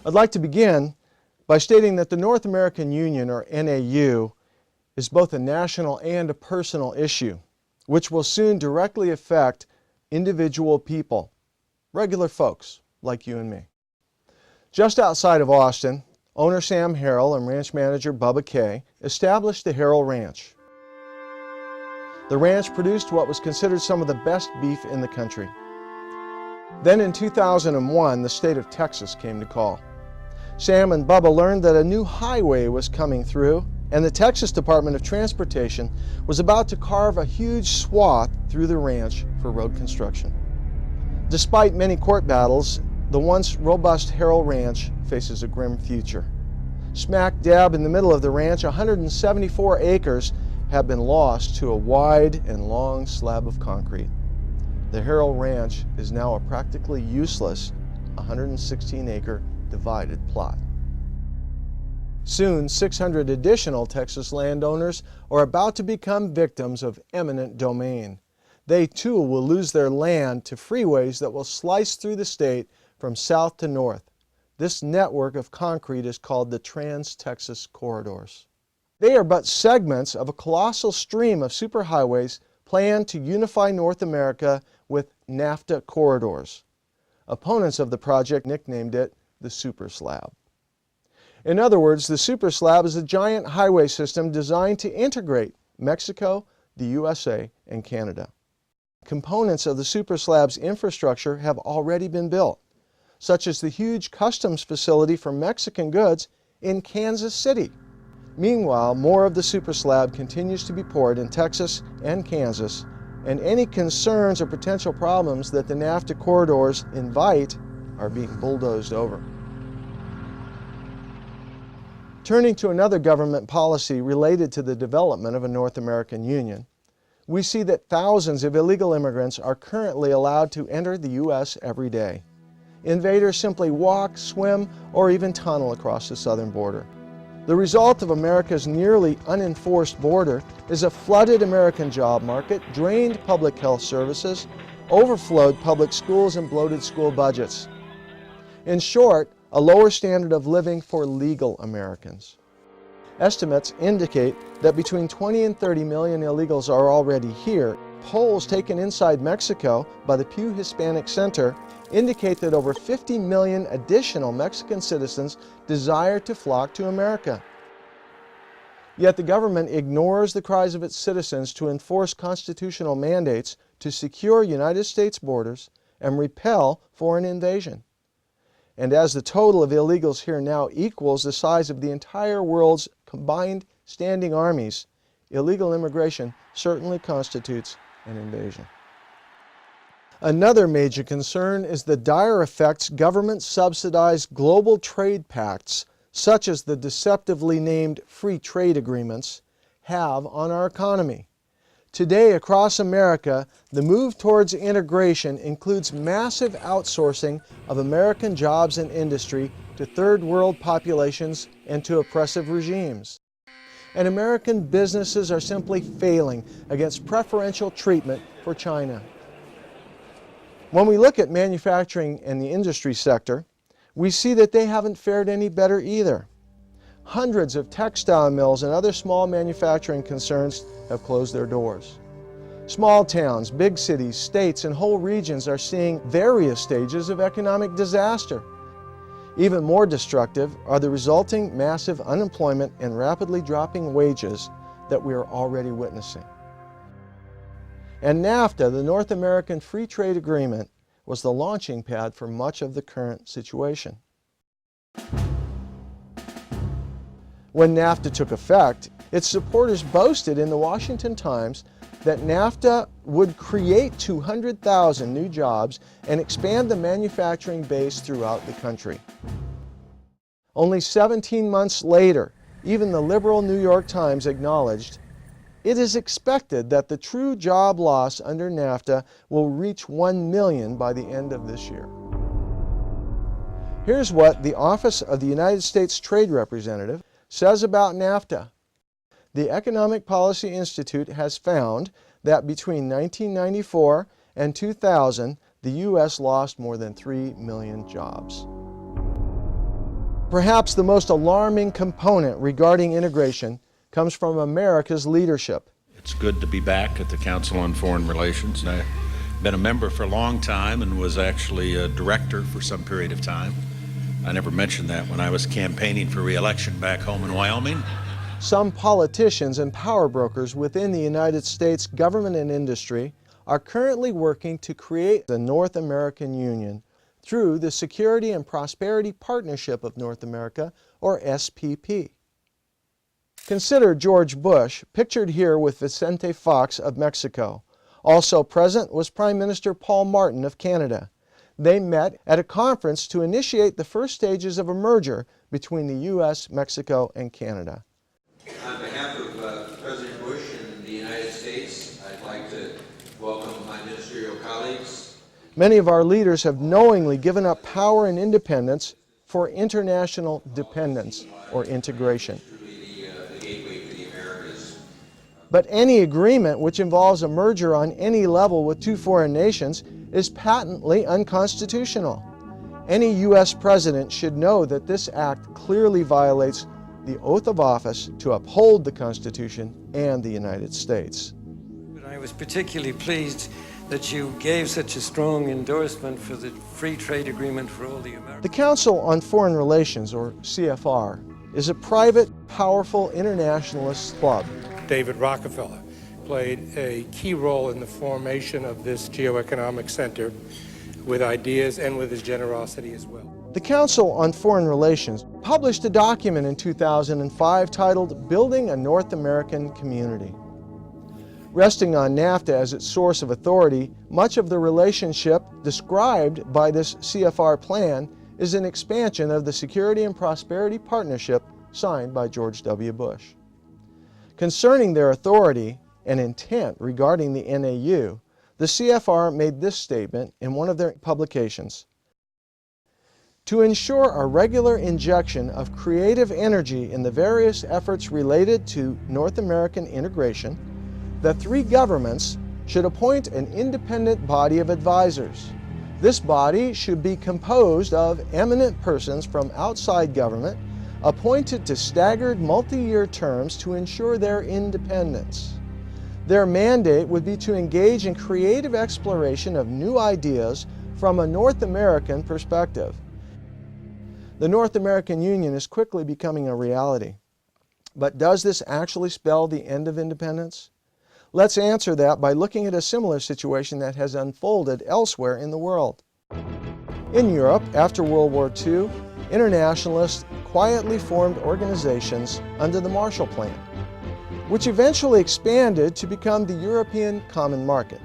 I'd like to begin by stating that the North American Union, or NAU, is both a national and a personal issue, which will soon directly affect individual people, regular folks like you and me. Just outside of Austin, owner Sam Harrell and ranch manager Bubba Kay established the Harrell Ranch. The ranch produced what was considered some of the best beef in the country. Then in 2001, the state of Texas came to call. Sam and Bubba learned that a new highway was coming through, and the Texas Department of Transportation was about to carve a huge swath through the ranch for road construction. Despite many court battles, the once robust Harrell Ranch faces a grim future. Smack dab in the middle of the ranch, 174 acres have been lost to a wide and long slab of concrete. The Harrell Ranch is now a practically useless 116-acre divided plot. Soon, 600 additional Texas landowners are about to become victims of eminent domain. They too will lose their land to freeways that will slice through the state from south to north. This network of concrete is called the Trans-Texas Corridors. They are but segments of a colossal stream of superhighways planned to unify North America with NAFTA corridors. Opponents of the project nicknamed it the Super Slab. In other words, the Super Slab is a giant highway system designed to integrate Mexico, the USA, and Canada. Components of the Super Slab's infrastructure have already been built, such as the huge customs facility for Mexican goods in Kansas City. Meanwhile, more of the Super Slab continues to be poured in Texas and Kansas, and any concerns or potential problems that the NAFTA corridors invite are being bulldozed over. Turning to another government policy related to the development of a North American Union, we see that thousands of illegal immigrants are currently allowed to enter the U.S. every day. Invaders simply walk, swim, or even tunnel across the southern border. The result of America's nearly unenforced border is a flooded American job market, drained public health services, overflowed public schools, and bloated school budgets. In short, a lower standard of living for legal Americans. Estimates indicate that between 20 and 30 million illegals are already here. Polls taken inside Mexico by the Pew Hispanic Center indicate that over 50 million additional Mexican citizens desire to flock to America. Yet the government ignores the cries of its citizens to enforce constitutional mandates to secure United States borders and repel foreign invasion. And as the total of illegals here now equals the size of the entire world's combined standing armies, illegal immigration certainly constitutes an invasion. Another major concern is the dire effects government-subsidized global trade pacts, such as the deceptively named free trade agreements, have on our economy. Today, across America, the move towards integration includes massive outsourcing of American jobs and industry to third world populations and to oppressive regimes. And American businesses are simply failing against preferential treatment for China. When we look at manufacturing and the industry sector, we see that they haven't fared any better either. Hundreds of textile mills and other small manufacturing concerns have closed their doors. Small towns, big cities, states, and whole regions are seeing various stages of economic disaster. Even more destructive are the resulting massive unemployment and rapidly dropping wages that we are already witnessing. And NAFTA, the North American Free Trade Agreement, was the launching pad for much of the current situation. When NAFTA took effect, its supporters boasted in the Washington Times that NAFTA would create 200,000 new jobs and expand the manufacturing base throughout the country. Only 17 months later, even the liberal New York Times acknowledged it is expected that the true job loss under NAFTA will reach 1 million by the end of this year. Here's what the Office of the United States Trade Representative says about NAFTA. The Economic Policy Institute has found that between 1994 and 2000, the U.S. lost more than 3 million jobs. perhaps the most alarming component regarding integration comes from America's leadership. It's good to be back at the Council on Foreign Relations. I've been a member for a long time and was actually a director for some period of time. I never mentioned that when I was campaigning for re-election back home in Wyoming. Some politicians and power brokers within the United States government and industry are currently working to create the North American Union through the Security and Prosperity Partnership of North America, or SPP. Consider George Bush, pictured here with Vicente Fox of Mexico. Also present was Prime Minister Paul Martin of Canada. They met at a conference to initiate the first stages of a merger between the U.S., Mexico, and Canada. On behalf of President Bush and the United States, I'd like to welcome my ministerial colleagues. Many of our leaders have knowingly given up power and independence for international dependence or integration. But any agreement which involves a merger on any level with two foreign nations is patently unconstitutional. Any U.S. president should know that this act clearly violates the oath of office to uphold the Constitution and the United States. I was particularly pleased that you gave such a strong endorsement for the free trade agreement for all the Americans. The Council on Foreign Relations, or CFR, is a private, powerful internationalist club. David Rockefeller played a key role in the formation of this geoeconomic center with ideas and with his generosity as well. The Council on Foreign Relations published a document in 2005 titled Building a North American Community. Resting on NAFTA as its source of authority, much of the relationship described by this CFR plan is an expansion of the Security and Prosperity Partnership signed by George W. Bush. Concerning their authority and intent regarding the NAU, the CFR made this statement in one of their publications. To ensure a regular injection of creative energy in the various efforts related to North American integration, the three governments should appoint an independent body of advisors. This body should be composed of eminent persons from outside government, appointed to staggered multi-year terms to ensure their independence. Their mandate would be to engage in creative exploration of new ideas from a North American perspective. The North American Union is quickly becoming a reality. But does this actually spell the end of independence? Let's answer that by looking at a similar situation that has unfolded elsewhere in the world. In Europe, after World War II, internationalists quietly formed organizations under the Marshall Plan, which eventually expanded to become the European Common Market.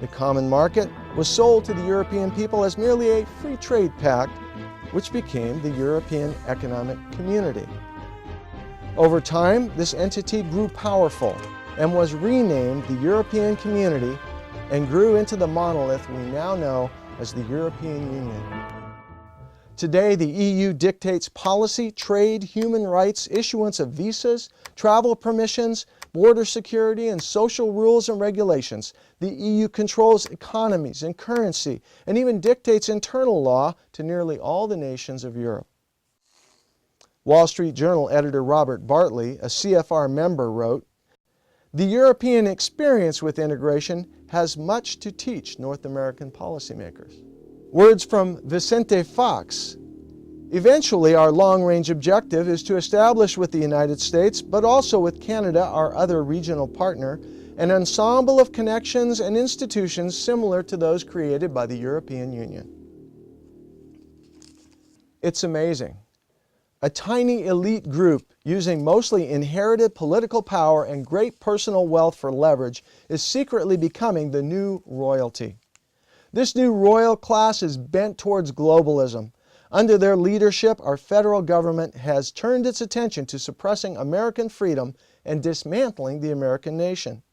The Common Market was sold to the European people as merely a free trade pact, which became the European Economic Community. Over time, this entity grew powerful and was renamed the European Community and grew into the monolith we now know as the European Union. Today, the EU dictates policy, trade, human rights, issuance of visas, travel permissions, border security, and social rules and regulations. The EU controls economies and currency, and even dictates internal law to nearly all the nations of Europe. Wall Street Journal editor Robert Bartley, a CFR member, wrote, "The European experience with integration has much to teach North American policymakers." Words from Vicente Fox. Eventually, our long-range objective is to establish with the United States, but also with Canada, our other regional partner, an ensemble of connections and institutions similar to those created by the European Union. It's amazing. A tiny elite group using mostly inherited political power and great personal wealth for leverage is secretly becoming the new royalty. This new royal class is bent towards globalism. Under their leadership, our federal government has turned its attention to suppressing American freedom and dismantling the American nation.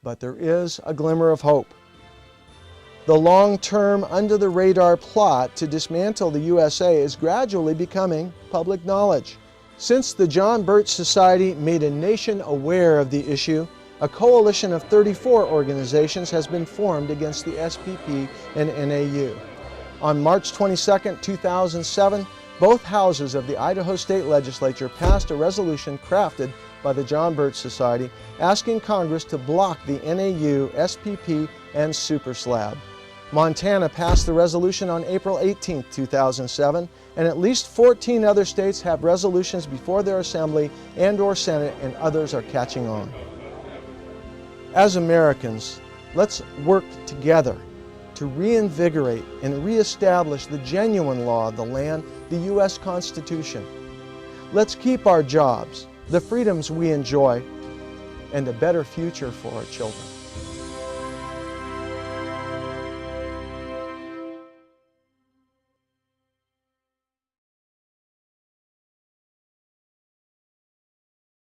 But there is a glimmer of hope. The long-term, under-the-radar plot to dismantle the USA is gradually becoming public knowledge. Since the John Birch Society made a nation aware of the issue, a coalition of 34 organizations has been formed against the SPP and NAU. On March 22, 2007, Both houses of the Idaho State Legislature passed a resolution crafted by the John Birch Society asking Congress to block the NAU, SPP, and Super Slab. Montana passed the resolution on April 18, 2007, and at least 14 other states have resolutions before their Assembly and/or Senate, and others are catching on. As Americans, let's work together to reinvigorate and reestablish the genuine law of the land, the U.S. Constitution. Let's keep our jobs, the freedoms we enjoy, and a better future for our children.